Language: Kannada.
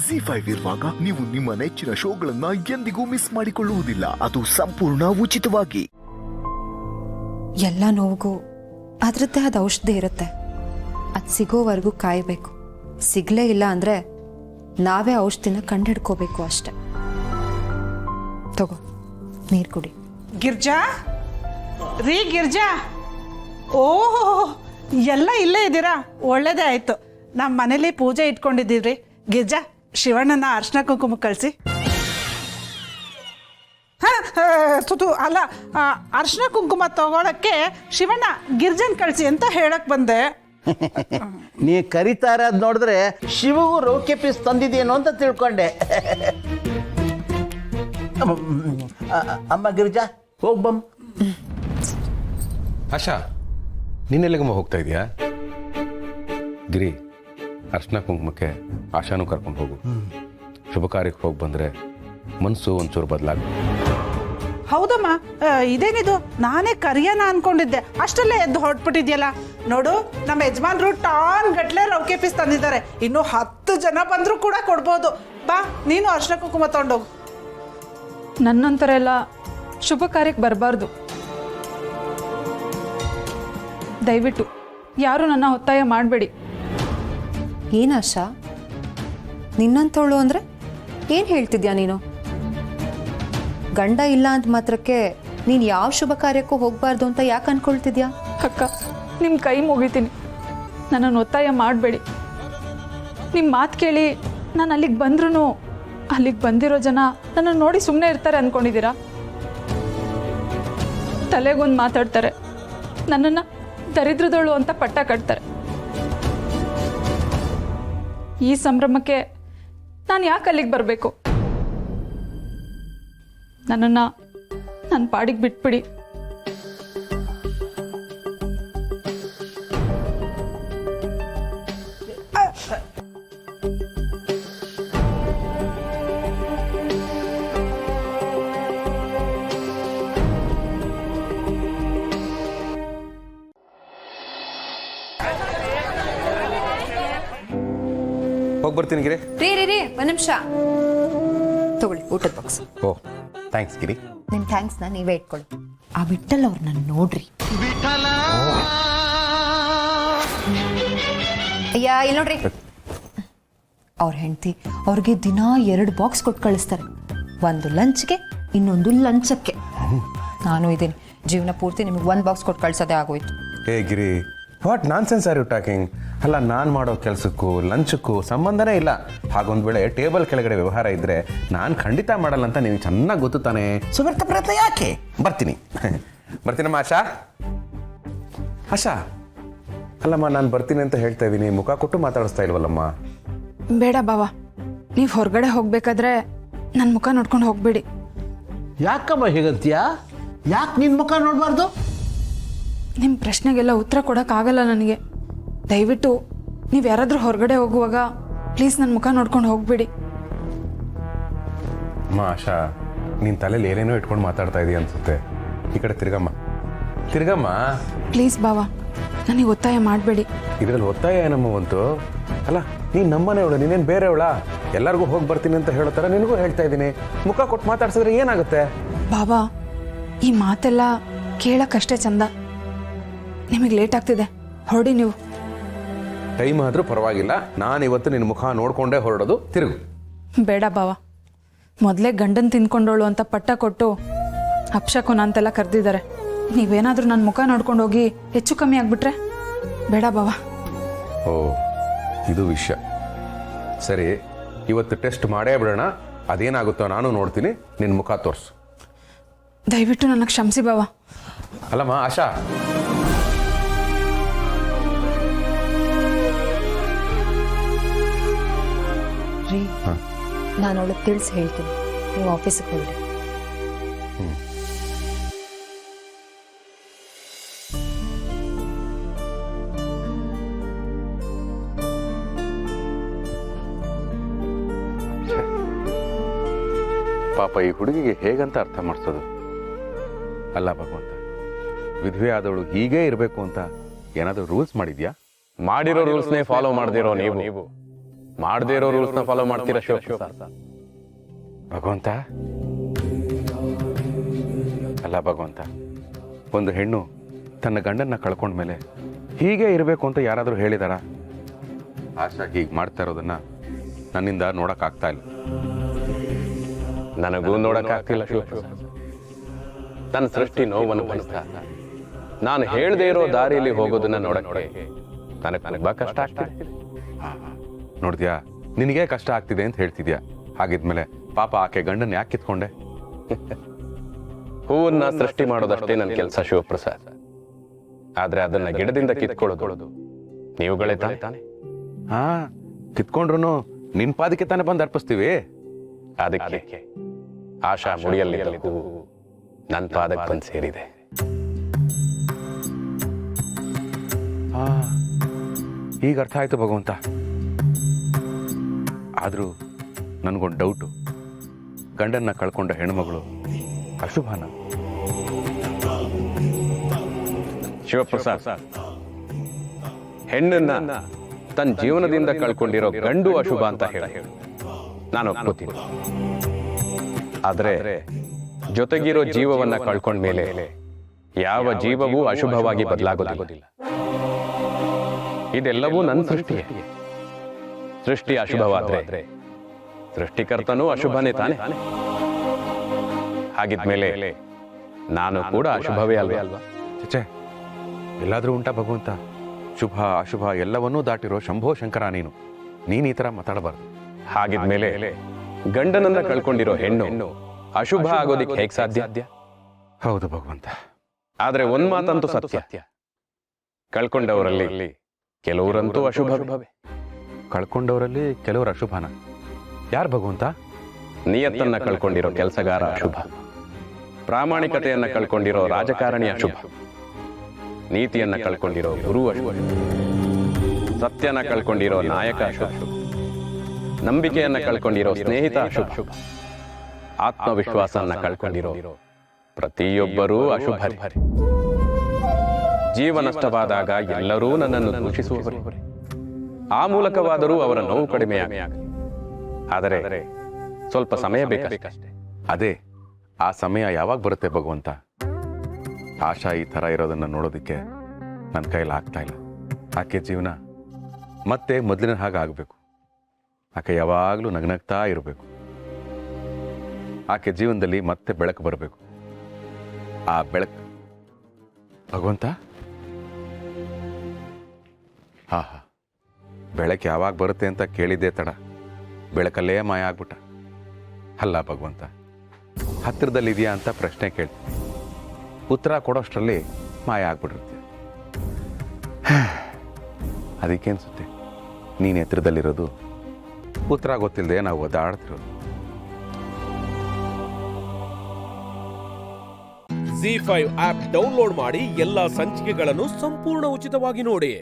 ಜಿ5 ಇರುವಾಗ ನೀವು ನಿಮ್ಮ ನೆಚ್ಚಿನ ಶೋಗಳನ್ನ ಎಂದಿಗೂ ಮಿಸ್ ಮಾಡಿಕೊಳ್ಳುವುದಿಲ್ಲ. ಅದು ಸಂಪೂರ್ಣ ಉಚಿತವಾಗಿ. ಎಲ್ಲ ನೋವಿಗೂ ಅದರದ್ದೇ ಆದ ಔಷಧಿ ಇರುತ್ತೆ. ಅದು ಸಿಗೋವರೆಗೂ ಕಾಯಬೇಕು. ಸಿಗಲೇ ಇಲ್ಲ ಅಂದರೆ ನಾವೇ ಔಷಧಿನ ಕಂಡುಹಿಡ್ಕೋಬೇಕು ಅಷ್ಟೆ. ತಗೋ ನೀರು ಕುಡಿ. ಗಿರ್ಜಾ ರೀ ಗಿರ್ಜಾ, ಓಹೋ ಎಲ್ಲ ಇಲ್ಲೇ ಇದ್ದೀರಾ, ಒಳ್ಳೇದೇ ಆಯಿತು. ನಮ್ಮ ಮನೇಲಿ ಪೂಜೆ ಇಟ್ಕೊಂಡಿದ್ದೀವ್ರಿ. ಗಿರ್ಜಾ, ಶಿವಣ್ಣನ ಅರ್ಶಿನ ಕುಂಕುಮ ಕಳಿಸಿ. ತುತು ಅಲ್ಲ, ಅರ್ಶಿನ ಕುಂಕುಮ ತಗೊಳಕ್ಕೆ ಶಿವಣ್ಣ ಗಿರ್ಜನ್ ಕಳಿಸಿ ಅಂತ ಹೇಳಕ್ ಬಂದೆ. ನೀ ಕರಿತಾ ಇರೋದು ನೋಡಿದ್ರೆ ಶಿವಗೂ ರೌಕೆ ಪೀಸ್ ತಂದಿದ್ದೇನೋ ಅಂತ ತಿಳ್ಕೊಂಡೆ. ಅಮ್ಮ ಗಿರಿಜಾ ಹೋಗ್ಬಮ್. ಆಶಾ, ನೀನೆಲ್ಲಿಗಮ್ಮ ಹೋಗ್ತಾ ಇದೀಯಾ? ಗಿರಿ, ಅರ್ಶಿನ ಕುಂಕುಮಕ್ಕೆ ಆಶಾನು ಕರ್ಕೊಂಡು ಹೋಗು. ಶುಭ ಕಾರ್ಯಕ್ಕೆ ಹೋಗಿ ಬಂದರೆ ಮನಸ್ಸು ಒಂಚೂರು ಬದಲಾಗ. ಹೌದಮ್ಮ, ಇದೇನಿದು, ನಾನೇ ಕರಿಯೋಣ ಅನ್ಕೊಂಡಿದ್ದೆ, ಅಷ್ಟಲ್ಲೇ ಎದ್ದು ಹೊರಟ್ಬಿಟ್ಟಿದ್ಯಲ್ಲ. ನೋಡು, ನಮ್ಮ ಯಜಮಾನ್ರು ಟಾನ್ ಗಟ್ಲೆ ರೌಕೆ ಪೀಸ್ ತಂದಿದ್ದಾರೆ. ಇನ್ನು 10 ಜನ ಬಂದರೂ ಕೂಡ ಕೊಡ್ಬೋದು. ಬಾ, ನೀನು ಅರ್ಶಿನ ಕುಂಕುಮ ತಗೊಂಡೋಗು. ನನ್ನಂತರ ಎಲ್ಲ ಶುಭ ಕಾರ್ಯಕ್ಕೆ ಬರಬಾರ್ದು. ದಯವಿಟ್ಟು ಯಾರು ನನ್ನ ಒತ್ತಾಯ ಮಾಡಬೇಡಿ. ಏನಾಶಾ, ನಿನ್ನಂತವಳು ಅಂದರೆ ಏನು ಹೇಳ್ತಿದ್ಯಾ ನೀನು? ಗಂಡ ಇಲ್ಲ ಅಂತ ಮಾತ್ರಕ್ಕೆ ನೀನು ಯಾವ ಶುಭ ಕಾರ್ಯಕ್ಕೂ ಹೋಗಬಾರ್ದು ಅಂತ ಯಾಕೆ ಅನ್ಕೊಳ್ತಿದ್ಯಾ? ಅಕ್ಕ, ನಿಮ್ಮ ಕೈ ಮುಗಿತೀನಿ, ನನ್ನನ್ನು ಒತ್ತಾಯ ಮಾಡಬೇಡಿ. ನಿಮ್ಮ ಮಾತು ಕೇಳಿ ನಾನು ಅಲ್ಲಿಗೆ ಬಂದ್ರೂ ಅಲ್ಲಿಗೆ ಬಂದಿರೋ ಜನ ನನ್ನನ್ನು ನೋಡಿ ಸುಮ್ಮನೆ ಇರ್ತಾರೆ ಅಂದ್ಕೊಂಡಿದ್ದೀರಾ? ತಲೆಗೊಂದು ಮಾತಾಡ್ತಾರೆ, ನನ್ನನ್ನು ದರಿದ್ರದವಳು ಅಂತ ಪಟ್ಟ ಕಟ್ತಾರೆ. ಈ ಸಂಭ್ರಮಕ್ಕೆ ನಾನು ಯಾಕೆ ಅಲ್ಲಿಗೆ ಬರಬೇಕು? ನನ್ನನ್ನು ನನ್ನ ಪಾಡಿಗೆ ಬಿಟ್ಬಿಡಿ. ಹೋಗಿ ಬರ್ತೀನಿ ಗಿರಿ. ರೀ ಒಂದು ನಿಮಿಷ ತಗೊಳ್ಳಿ ಊಟದ ಬಾಕ್ಸ್. ಓ, ಥ್ಯಾಂಕ್ಸ್ ಗಿರಿ. ನಿಮ್ಮ ಥ್ಯಾಂಕ್ಸ್ನ ನೀವೇ ಇಟ್ಕೊಳ್ಳಿ. ಆ ವಿಠಲ್ ಅವ್ರನ್ನ ನೋಡ್ರಿ. ಅಯ್ಯ, ಇಲ್ಲಿ ನೋಡ್ರಿ, ಅವ್ರ ಹೆಂಡತಿ ಅವ್ರಿಗೆ ದಿನ 2 ಬಾಕ್ಸ್ ಕೊಟ್ಟು ಕಳಿಸ್ತಾರೆ. ಒಂದು ಲಂಚ್ಗೆ, ಇನ್ನೊಂದು ಲಂಚಕ್ಕೆ. ನಾನು ಇದ್ದೀನಿ, ಜೀವನ ಪೂರ್ತಿ ನಿಮಗೆ 1 ಬಾಕ್ಸ್ ಕೊಟ್ಟು ಕಳ್ಸೋದೇ ಆಗೋಯ್ತು. ಏ Giri, what nonsense are you talking? ಅಲ್ಲ, ನಾನು ಮಾಡೋ ಕೆಲಸಕ್ಕೂ ಲಂಚಕ್ಕೂ ಸಂಬಂಧನೇ ಇಲ್ಲ. ಹಾಗೊಂದು ವೇಳೆ ಟೇಬಲ್ ಕೆಳಗಡೆ ವ್ಯವಹಾರ ಇದ್ದರೆ ನಾನು ಖಂಡಿತ ಮಾಡಲ್ಲ ಅಂತ ನೀವು ಚೆನ್ನಾಗಿ ಗೊತ್ತು ತಾನೆ. ಸುವರ್ತ ಪ್ರಯತ್ನ ಯಾಕೆ? ಬರ್ತೀನಿ ಬರ್ತೀನಮ್ಮ. ಆಶಾ, ಆಶಾ, ಅಲ್ಲಮ್ಮ, ನಾನು ಬರ್ತೀನಿ ಅಂತ ಹೇಳ್ತಾ ಇದ್ದೀನಿ, ಮುಖ ಕೊಟ್ಟು ಮಾತಾಡಿಸ್ತಾ ಇಲ್ವಲ್ಲಮ್ಮ? ಬೇಡ ಬಾವ, ನೀವು ಹೊರಗಡೆ ಹೋಗ್ಬೇಕಾದ್ರೆ ನನ್ನ ಮುಖ ನೋಡ್ಕೊಂಡು ಹೋಗ್ಬೇಡಿ. ಯಾಕಮ್ಮ ಹೀಗಂತೀಯಾ? ಯಾಕೆ ನಿನ್ನ ಮುಖ ನೋಡಬಾರ್ದು? ನಿಮ್ಮ ಪ್ರಶ್ನೆಗೆಲ್ಲ ಉತ್ತರ ಕೊಡೋಕ್ಕಾಗಲ್ಲ ನನಗೆ. ದಯವಿಟ್ಟು ನೀವು ಯಾರಾದರೂ ಹೊರಗಡೆ ಹೋಗುವಾಗ ಪ್ಲೀಸ್ ನನ್ನ ಮುಖ ನೋಡ್ಕೊಂಡು ಹೋಗ್ಬೇಡಿ. ಅಮ್ಮ ಆಶಾ, ನಿನ್ನ ತಲೆಯಲ್ಲಿ ಏನೇನೋ ಇಟ್ಕೊಂಡು ಮಾತಾಡ್ತಾ ಇದೀಯ ಅನ್ಸುತ್ತೆ. ಈ ಕಡೆ ತಿರ್ಗಮ್ಮ, ತಿರ್ಗಮ್ಮ. ಪ್ಲೀಸ್ ಬಾವ, ನನಗೆ ಒತ್ತಾಯ ಮಾಡಬೇಡಿ. ಇದರಲ್ಲಿ ಒತ್ತಾಯ ಏನಮ್ಮ ಬಂತು? ಅಲ್ಲ, ನೀನು ನಮ್ಮನೆಯವಳು, ನೀನೇನು ಬೇರೆಯವಳ? ಎಲ್ಲರಿಗೂ ಹೋಗಿ ಬರ್ತೀನಿ ಅಂತ ಹೇಳೋ ಥರ ನಿನಗೂ ಹೇಳ್ತಾ ಇದ್ದೀನಿ. ಮುಖ ಕೊಟ್ಟು ಮಾತಾಡ್ಸಿದ್ರೆ ಏನಾಗುತ್ತೆ? ಬಾಬಾ, ಈ ಮಾತೆಲ್ಲ ಕೇಳಕ್ಕಷ್ಟೇ ಚಂದ. ನಿಮಗೆ ಲೇಟ್ ಆಗ್ತಿದೆ, ಹೊರಡಿ ನೀವು. ಟೈಮ್ ಆದರೂ ಪರವಾಗಿಲ್ಲ, ನಾನು ಇವತ್ತು ನಿನ್ನ ಮುಖ ನೋಡ್ಕೊಂಡೇ ಹೊರಡೋದು. ತಿರುಗು. ಬೇಡ ಬಾವ, ಮೊದಲೇ ಗಂಡನ್ ತಿನ್ಕೊಂಡೋಳು ಅಂತ ಪಟ್ಟ ಕೊಟ್ಟು ಅಪ್ಶಕುನ ಅಂತೆಲ್ಲ ಕರೆದಿದ್ದಾರೆ. ನೀವೇನಾದರೂ ನನ್ನ ಮುಖ ನೋಡ್ಕೊಂಡು ಹೋಗಿ ಹೆಚ್ಚು ಕಮ್ಮಿ ಆಗಿಬಿಟ್ರೆ ಬೇಡ ಬಾವ. ಓ, ಇದು ವಿಷಯ. ಸರಿ, ಇವತ್ತು ಟೆಸ್ಟ್ ಮಾಡೇ ಬಿಡೋಣ. ಅದೇನಾಗುತ್ತೋ ನಾನು ನೋಡ್ತೀನಿ. ನಿನ್ನ ಮುಖ ತೋರಿಸು. ದಯವಿಟ್ಟು ನನಗೆ ಕ್ಷಮಿಸಿ ಬಾವ. ಅಲ್ಲಮ್ಮ ಆಶಾ, ರೀ, ನಾನು ಅವಳಿಗೆ ತಿಳಿಸಿ ಹೇಳ್ತೀನಿ, ನೀವು ಆಫೀಸಿಗೆ ಹೋಗಿ. ಪಾಪ ಈ ಹುಡುಗಿಗೆ ಹೇಗಂತ ಅರ್ಥ ಮಾಡಿಸೋದು? ಅಲ್ಲ ಭಗವಂತ, ವಿಧವೆ ಆದವಳು ಹೀಗೇ ಇರಬೇಕು ಅಂತ ಏನಾದರೂ ರೂಲ್ಸ್ ಮಾಡಿದ್ಯಾ? ಮಾಡಿರೋ ರೂಲ್ಸ್ನೇ ಫಾಲೋ ಮಾಡದಿರೋ ನೀವು ಮಾಡದೇ ಇರೋ ರೂಲ್ಸ್ನ ಫಾಲೋ ಮಾಡ್ತೀರಾ ಶಿವಪ್ರಸಾದ್? ಭಗವಂತ, ಅಲ್ಲ ಭಗವಂತ, ಒಂದು ಹೆಣ್ಣು ತನ್ನ ಗಂಡನ್ನ ಕಳ್ಕೊಂಡ್ಮೇಲೆ ಹೀಗೆ ಇರಬೇಕು ಅಂತ ಯಾರಾದರೂ ಹೇಳಿದಾರ? ಆಶಾ ಹೀಗೆ ಮಾಡ್ತಾ ಇರೋದನ್ನ ನನ್ನಿಂದ ನೋಡೋಕ್ಕಾಗ್ತಾ ಇಲ್ಲ. ನನಗೂ ನೋಡಕ್ಕಾಗ್ತಿಲ್ಲ ಶಿವಪ್ರಸಾದ್. ನನ್ನ ಸೃಷ್ಟಿ ನೋವನ್ನು ಬಯಸ್ತಾ ನಾನು ಹೇಳದೇ ಇರೋ ದಾರಿಯಲ್ಲಿ ಹೋಗೋದನ್ನ ನೋಡಕ್ಕೆ ನನಗೆ ತುಂಬಾ ಕಷ್ಟ ಆಗ್ತಿದೆ. ನೋಡಿದ್ಯಾ, ನಿನಗೆ ಕಷ್ಟ ಆಗ್ತಿದೆ ಅಂತ ಹೇಳ್ತಿದ್ಯಾ. ಹಾಗಿದ್ಮೇಲೆ ಪಾಪ ಆಕೆ ಗಂಡನ್ನ ಯಾಕೆ ಕಿತ್ಕೊಂಡೆ? ಹೂವನ್ನ ಸೃಷ್ಟಿ ಮಾಡೋದಷ್ಟೇ ನನ್ನ ಕೆಲಸ ಶಿವಪ್ರಸಾದ್. ಆದ್ರೆ ಅದನ್ನ ಗಿಡದಿಂದ ಕಿತ್ಕೊಳ್ಳೋದು ನೀವುಗಳೇ ತಾನೆ. ಹಾ, ಕಿತ್ಕೊಂಡ್ರು ನಿನ್ ಪಾದಕ್ಕೆ ತಾನೇ ಬಂದು ಅರ್ಪಿಸ್ತೀವಿ. ಅದಕ್ಕೆ ಆಶಾ ಮುಡಿಯಲ್ಲಿ ಹೂವು ನನ್ನ ಪಾದಕ್ಕೆ ಬಂದು ಸೇರಿದೆ. ಹಾ, ಈಗ ಅರ್ಥ ಆಯ್ತು ಭಗವಂತ. ಆದ್ರೂ ನನಗೊಂದು ಡೌಟು, ಗಂಡನ್ನ ಕಳ್ಕೊಂಡ ಹೆಣ್ಮಗಳು ಅಶುಭನ? ಶಿವಪ್ರಸಾದ್, ಹೆಣ್ಣನ್ನ ತನ್ನ ಜೀವನದಿಂದ ಕಳ್ಕೊಂಡಿರೋ ಗಂಡು ಅಶುಭ ಅಂತ ಹೇಳಿ ನಾನು ಒಪ್ಕೋತೀನಿ. ಆದ್ರೆ ಜೊತೆಗಿರೋ ಜೀವವನ್ನ ಕಳ್ಕೊಂಡ್ಮೇಲೆ ಯಾವ ಜೀವವೂ ಅಶುಭವಾಗಿ ಬದಲಾಗೋದಿಲ್ಲ. ಇದೆಲ್ಲವೂ ನನ್ನ ಸೃಷ್ಟಿಯೇ. ಸೃಷ್ಟಿ ಅಶುಭವಾದ್ರೆ ಸೃಷ್ಟಿಕರ್ತನೂ ಅಶುಭನೇ ತಾನೆ. ಹಾಗಿದ್ಮೇಲೆ ನಾನು ಕೂಡ ಅಶುಭವೇ ಅಲ್ವಾ? ಚಚೆ, ಎಲ್ಲಾದ್ರೂ ಉಂಟಾ ಭಗವಂತ? ಶುಭ ಅಶುಭ ಎಲ್ಲವನ್ನೂ ದಾಟಿರೋ ಶಂಭೋ ಶಂಕರ ನೀನು ಈ ಥರ ಮಾತಾಡಬಾರ್ದು. ಹಾಗಿದ್ಮೇಲೆ ಗಂಡನನ್ನ ಕಳ್ಕೊಂಡಿರೋ ಹೆಣ್ಣು ಅಶುಭ ಆಗೋದಿಕ್ಕೆ ಹೇಗೆ ಸಾಧ್ಯ? ಹೌದು ಭಗವಂತ. ಆದ್ರೆ ಒಂದ್ ಮಾತಂತೂ ಸತ್ಯ, ಕಳ್ಕೊಂಡವರಲ್ಲಿ ಕೆಲವರಂತೂ ಅಶುಭವೇ. ಕಳ್ಕೊಂಡವರಲ್ಲಿ ಕೆಲವರು ಅಶುಭನ? ಯಾರು ಭಗವಂತ? ನಿಯತ್ತನ್ನ ಕಳ್ಕೊಂಡಿರೋ ಕೆಲಸಗಾರ ಅಶುಭ, ಪ್ರಾಮಾಣಿಕತೆಯನ್ನ ಕಳ್ಕೊಂಡಿರೋ ರಾಜಕಾರಣಿ ಅಶುಭ, ನೀತಿಯನ್ನ ಕಳ್ಕೊಂಡಿರೋ ಗುರು ಅಶುಭ, ಸತ್ಯನ ಕಳ್ಕೊಂಡಿರೋ ನಾಯಕ ಅಶುಭ, ನಂಬಿಕೆಯನ್ನ ಕಳ್ಕೊಂಡಿರೋ ಸ್ನೇಹಿತ ಅಶುಭ, ಆತ್ಮವಿಶ್ವಾಸನ್ನ ಕಳ್ಕೊಂಡಿರೋ ಪ್ರತಿಯೊಬ್ಬರೂ ಅಶುಭ. ಜೀವ ನಷ್ಟವಾದಾಗ ಎಲ್ಲರೂ ನನ್ನನ್ನು ದೂಷಿಸುವವರೇ. ಆ ಮೂಲಕವಾದರೂ ಅವರ ನೋವು ಕಡಿಮೆಯಾಗಲಿ. ಆದರೆ ಸ್ವಲ್ಪ ಸಮಯ ಬೇಕಷ್ಟೇ. ಅದೇ ಆ ಸಮಯ ಯಾವಾಗ ಬರುತ್ತೆ ಭಗವಂತ? ಆಶಾ ಈ ಥರ ಇರೋದನ್ನ ನೋಡೋದಕ್ಕೆ ನನ್ನ ಕೈಲಿ ಆಗ್ತಾ ಇಲ್ಲ. ಆಕೆ ಜೀವನ ಮತ್ತೆ ಮೊದಲಿನ ಹಾಗೆ ಆಗಬೇಕು. ಆಕೆ ಯಾವಾಗಲೂ ನಗ್ನಗ್ತಾ ಇರಬೇಕು. ಆಕೆ ಜೀವನದಲ್ಲಿ ಮತ್ತೆ ಬೆಳಕು ಬರಬೇಕು. ಆ ಬೆಳಕು ಭಗವಂತ, ಹಾ, ಬೆಳಕು ಯಾವಾಗ ಬರುತ್ತೆ ಅಂತ ಕೇಳಿದ್ದೆ ತಡ, ಬೆಳಕಲ್ಲೇ ಮಾಯ ಆಗ್ಬಿಟ್ಟ. ಅಲ್ಲ ಭಗವಂತ, ಹತ್ತಿರದಲ್ಲಿದೆಯಾ ಅಂತ ಪ್ರಶ್ನೆ ಕೇಳ್ತೀನಿ, ಉತ್ತರ ಕೊಡೋಷ್ಟರಲ್ಲಿ ಮಾಯ ಆಗ್ಬಿಟ್ಟಿರುತ್ತೆ. ಅದಕ್ಕೆ ಅನ್ಸುತ್ತೆ ನೀನು ಎತ್ತರದಲ್ಲಿರೋದು, ಉತ್ತರ ಗೊತ್ತಿಲ್ಲದೆ ನಾವು ಒದ್ದಾಡ್ತಿರೋದು. ZEE5 ಆಪ್ ಡೌನ್ಲೋಡ್ ಮಾಡಿ ಎಲ್ಲಾ ಸಂಚಿಕೆಗಳನ್ನು ಸಂಪೂರ್ಣ ಉಚಿತವಾಗಿ ನೋಡಿ.